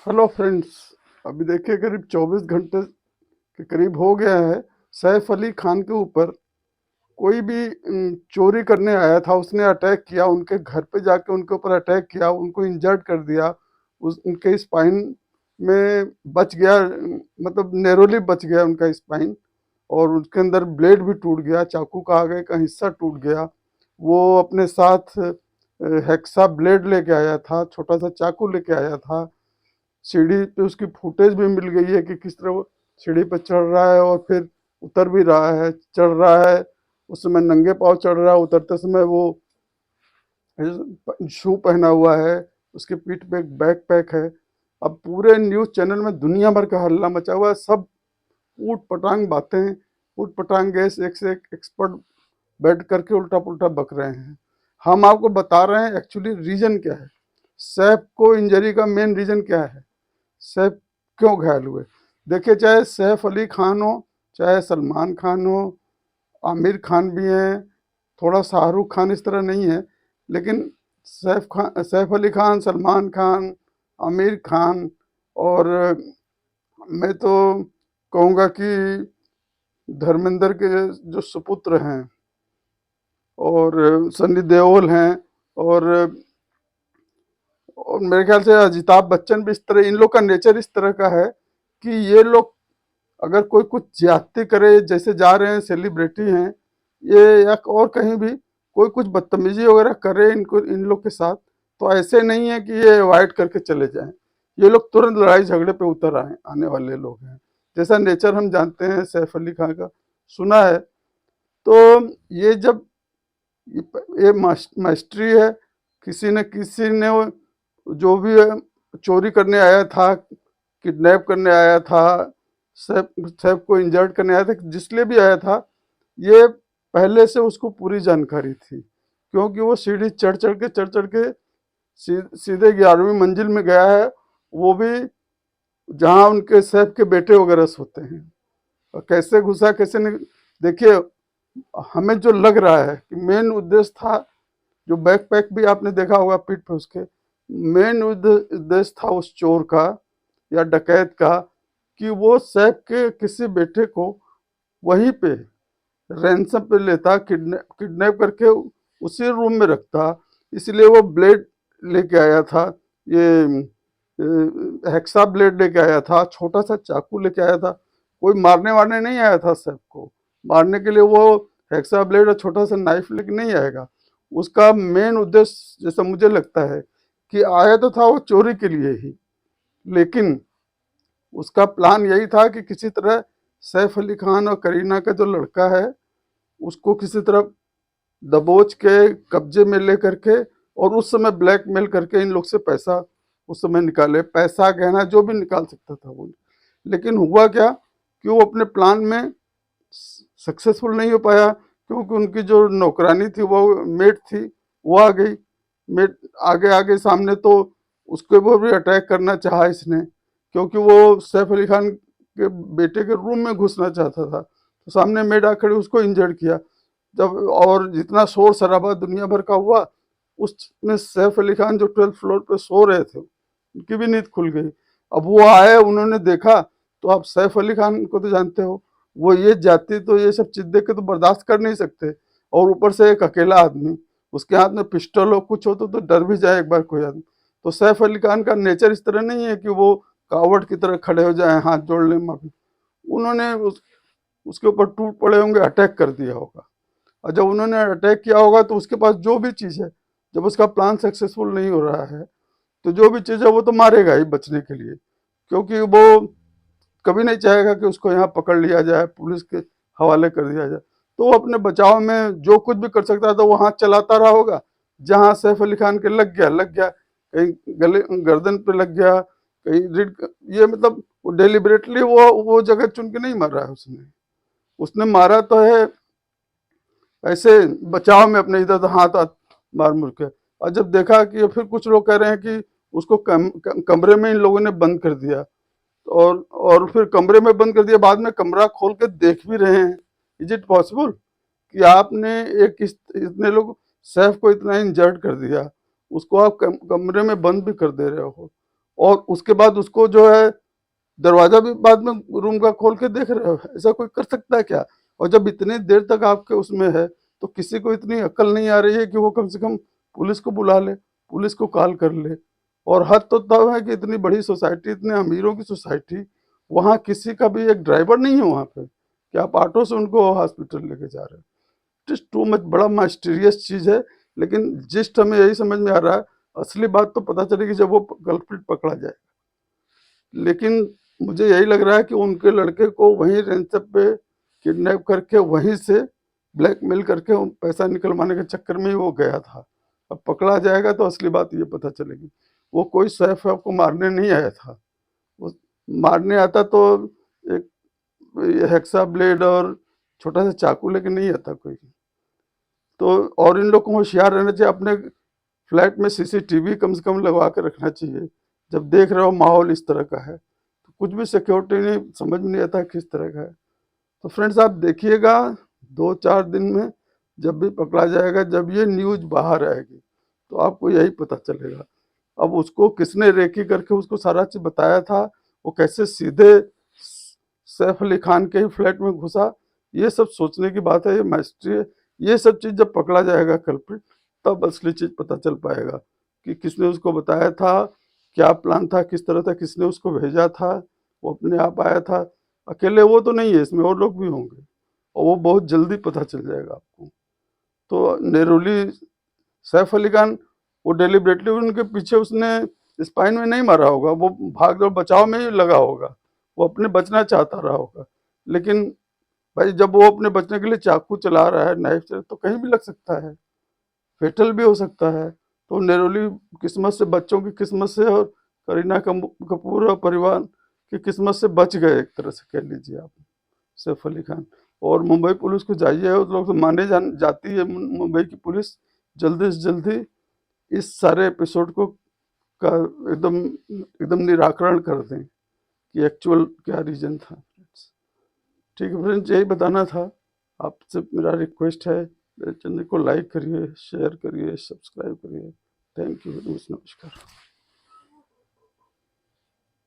Hello friends. अभी देखिए करीब 24 घंटे के करीब हो गया है। सैफ अली खान के ऊपर कोई भी चोरी करने आया था, उसने अटैक किया, उनके घर पे जाके उनके ऊपर अटैक किया, उनको इंजर्ड कर दिया। उनके स्पाइन में बच गया, मतलब नैरोली बच गया उनका स्पाइन। और उसके अंदर ब्लेड भी टूट गया, चाकू का आगे का हिस्सा टूट गया। वो अपने साथ हेक्सा ब्लेड लेके आया था, छोटा सा चाकू लेके आया था। सीढ़ी पे उसकी फुटेज भी मिल गई है कि किस तरह वो सीढ़ी पे चढ़ रहा है और फिर उतर भी रहा है, चढ़ रहा है। उस समय नंगे पाँव चढ़ रहा है, उतरते समय वो शू पहना हुआ है, उसकी पीठ पे एक बैक पैक है। अब पूरे न्यूज़ चैनल में दुनिया भर का हल्ला मचा हुआ है, सब ऊट पटांग बातें, ऊट पटांग गैस एक से एक एक्सपर्ट बैठ करके उल्टा पुल्टा बक रहे हैं। हम आपको बता रहे हैं एक्चुअली रीजन क्या है, सैफ को इंजरी का मेन रीजन क्या है, सैफ क्यों घायल हुए। देखिए, चाहे सैफ अली खान हो, चाहे सलमान खान हो, आमिर खान भी हैं, थोड़ा शाहरुख खान इस तरह नहीं है, लेकिन सैफ अली खान, सलमान खान, आमिर खान और मैं तो कहूँगा कि धर्मेंद्र के जो सुपुत्र हैं और सनी देओल हैं और मेरे ख्याल से अजिताभ बच्चन भी इस तरह, इन लोग का नेचर इस तरह का है कि ये लोग अगर कोई कुछ ज्यादती करे, जैसे जा रहे हैं सेलिब्रिटी हैं ये, या और कहीं भी कोई कुछ बदतमीजी वगैरह करे इनको, इन लोग के साथ, तो ऐसे नहीं है कि ये अवॉइड करके चले जाएं। ये लोग तुरंत लड़ाई झगड़े पे उतर आने वाले लोग हैं, जैसा नेचर हम जानते हैं सैफ अली खान का, सुना है। तो ये जब ये मास्टरी है, किसी न किसी ने जो भी चोरी करने आया था, किडनैप करने आया था, सैफ सैफ को इंजर्ड करने आया था, जिसलिए भी आया था, ये पहले से उसको पूरी जानकारी थी, क्योंकि वो सीढ़ी चढ़ चढ़ के सीधे 11वीं मंजिल में गया है, वो भी जहाँ उनके सैफ के बेटे वगैरह सोते हैं। और कैसे घुसा कैसे नहीं, देखिए, हमें जो लग रहा है कि मेन उद्देश्य था, जो बैकपैक भी आपने देखा होगा पीठ पे उसके, मेन उद्देश्य था उस चोर का या डकैत का कि वो सैफ के किसी बेटे को वहीं पे रैंसम पे लेता, किडनैप करके उसी रूम में रखता। इसलिए वो ब्लेड लेके आया था, ये हेक्सा ब्लेड लेके आया था, छोटा सा चाकू लेके आया था। कोई मारने वारने नहीं आया था सैफ को, मारने के लिए वो हेक्सा ब्लेड और छोटा सा नाइफ लेके नहीं आएगा। उसका मेन उद्देश्य, जैसा मुझे लगता है, कि आया तो था वो चोरी के लिए ही, लेकिन उसका प्लान यही था कि किसी तरह सैफ अली खान और करीना का जो लड़का है उसको किसी तरह दबोच के कब्जे में ले करके, और उस समय ब्लैकमेल करके इन लोग से पैसा उस समय निकाले, पैसा गहना जो भी निकाल सकता था वो। लेकिन हुआ क्या कि वो अपने प्लान में सक्सेसफुल नहीं हो पाया, क्योंकि उनकी जो नौकरानी थी, वो मेट थी, वो आ गई। मेट आगे आगे सामने, तो उसके ऊपर भी अटैक करना चाहा इसने, क्योंकि वो सैफ अली खान के बेटे के रूम में घुसना चाहता था, तो सामने मेट आ खड़ी उसको इंजर्ड किया। जब और जितना शोर शराबा दुनिया भर का हुआ, उसमें सैफ अली खान जो 12th फ्लोर पे सो रहे थे, उनकी भी नींद खुल गई। अब वो आए, उन्होंने देखा, तो आप सैफ अली खान को तो जानते हो, वो ये जाति तो ये सब चीज देख के तो बर्दाश्त कर नहीं सकते, और ऊपर से एक अकेला आदमी, उसके हाथ में पिस्टल हो, कुछ हो तो डर भी जाए एक बार कोई आदमी। तो सैफ अली खान का नेचर इस तरह नहीं है कि वो कावड़ की तरह खड़े हो जाए, हाथ जोड़ ले माफी। उन्होंने उसके ऊपर टूट पड़े होंगे, अटैक कर दिया होगा। और जब उन्होंने अटैक किया होगा तो उसके पास जो भी चीज़ है, जब उसका प्लान सक्सेसफुल नहीं हो रहा है, तो जो भी चीज़ है वो तो मारेगा ही बचने के लिए, क्योंकि वो कभी नहीं चाहेगा कि उसको यहाँ पकड़ लिया जाए, पुलिस के हवाले कर दिया जाए। तो वो अपने बचाव में जो कुछ भी कर सकता है तो वो हाथ चलाता रहा होगा। जहाँ सैफ अली खान के लग गया, कहीं गले गर्दन पे लग गया, कहीं रीढ़, ये मतलब वो डेलिबरेटली वो जगह चुन के नहीं मारा है उसने। उसने मारा तो है ऐसे बचाव में अपने, इधर हाथ हाथ मार मुर के। और जब देखा कि फिर कुछ लोग कह रहे हैं कि उसको कमरे में इन लोगों ने बंद कर दिया, और फिर कमरे में बंद कर दिया, बाद में कमरा खोल के देख भी रहे हैं। इज इट पॉसिबल कि आपने इतने लोग, सैफ को इतना इंजर्ड कर दिया, उसको आप कमरे में बंद भी कर दे रहे हो। और उसके बाद उसको जो है दरवाजा भी बाद में रूम का खोल के देख रहे हो, ऐसा कोई कर सकता है क्या? और जब इतनी देर तक आपके उसमें है तो किसी को इतनी अक्ल नहीं आ रही है कि वो कम से कम पुलिस को बुला ले, पुलिस को कॉल कर ले। और हद तो तब है कि इतनी बड़ी सोसाइटी, इतने अमीरों की सोसाइटी, वहाँ किसी का भी एक ड्राइवर नहीं है वहाँ पे कि आप ऑटो से उनको हॉस्पिटल लेके जा रहे हो। जस्ट टू मच, बड़ा माइस्टीरियस चीज़ है। लेकिन जिस्ट हमें यही समझ में आ रहा है, असली बात तो पता चलेगी जब वो कल्प्रिट पकड़ा जाए। लेकिन मुझे यही लग रहा है कि उनके लड़के को वहीं रेंसम पे किडनैप करके वहीं से ब्लैकमेल करके पैसा निकलवाने के चक्कर में ही वो गया था। अब पकड़ा जाएगा तो असली बात ये पता चलेगी। वो कोई सैफ वैफ को मारने नहीं आया था। वो मारने आता तो एक हेक्सा ब्लेड और छोटा सा चाकू लेके नहीं आता कोई। तो और इन लोग को होशियार रहना चाहिए, अपने फ्लैट में सीसीटीवी कम से कम लगवा के रखना चाहिए। जब देख रहे हो माहौल इस तरह का है तो कुछ भी सिक्योरिटी नहीं, समझ में नहीं आता किस तरह का है। तो फ्रेंड्स आप देखिएगा 2-4 दिन में जब भी पकड़ा जाएगा, जब ये न्यूज़ बाहर आएगी तो आपको यही पता चलेगा। अब उसको किसने रेकी करके उसको सारा चीज़ बताया था, वो कैसे सीधे सैफ अली खान के ही फ्लैट में घुसा, ये सब सोचने की बात है, ये माइस्ट्री है। ये सब चीज़ जब पकड़ा जाएगा कल्प्रिट तब असली चीज़ पता चल पाएगा कि किसने उसको बताया था, क्या प्लान था, किस तरह था, किसने उसको भेजा था, वो अपने आप आया था। अकेले वो तो नहीं है, इसमें और लोग भी होंगे और वो बहुत जल्दी पता चल जाएगा आपको। तो नेरोली सैफ अली खान वो डेलिबरेटली उनके पीछे उसने स्पाइन में नहीं मारा होगा, वो भाग दौड़ बचाव में ही लगा होगा, वो अपने बचना चाहता रहा होगा। लेकिन भाई जब वो अपने बचने के लिए चाकू चला रहा है, नाइफ से, तो कहीं भी लग सकता है, फेटल भी हो सकता है। तो नेरोली किस्मत से, बच्चों की किस्मत से और करीना कपूर और परिवार की किस्मत से बच गए, एक तरह से कह लीजिए आप, सैफ अली खान। और मुंबई पुलिस को चाहिए, उस लोग तो माने जाती है मुंबई की पुलिस, जल्दी से जल्दी इस सारे एपिसोड को का एकदम एकदम निराकरण कर दें कि एक्चुअल क्या रीजन था। ठीक है फ्रेंड्स, यही बताना था आपसे। मेरा रिक्वेस्ट है, मेरे चैनल को लाइक करिए, शेयर करिए, सब्सक्राइब करिए। थैंक यू, नमस्कार।